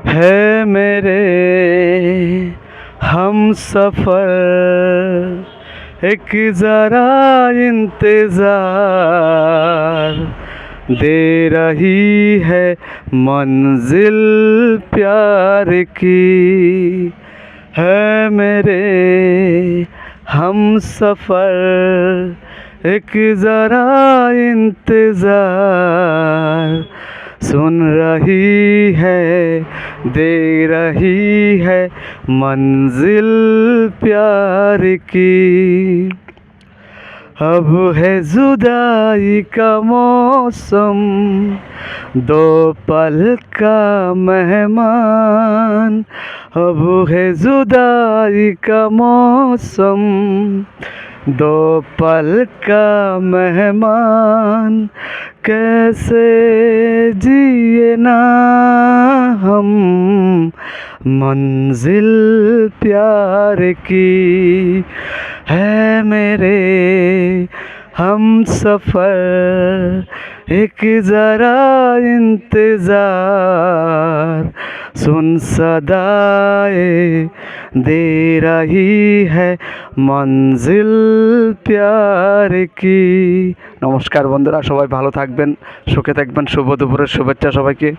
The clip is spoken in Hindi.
है मेरे हम सफ़र, एक ज़रा इंतज़ार, दे रही है मंजिल प्यार की। है मेरे हम सफ़र, एक ज़रा इंतज़ार, सुन रही है, दे रही है मंजिल प्यार की। अब है जुदाई का मौसम, दो पल का मेहमान। अब है जुदाई का मौसम, दो पल का मेहमान। कैसे जिए ना हम मंजिल प्यार की। है मेरे हम सफ़र, एक ज़रा इंतज़ार, सुन सदाए दे रही है मंजिल प्यार की। নমস্কার বন্ধুরা, সবাই ভালো থাকবেন, সুখে থাকবেন। শুভ দুপুরের শুভেচ্ছা সবাইকে।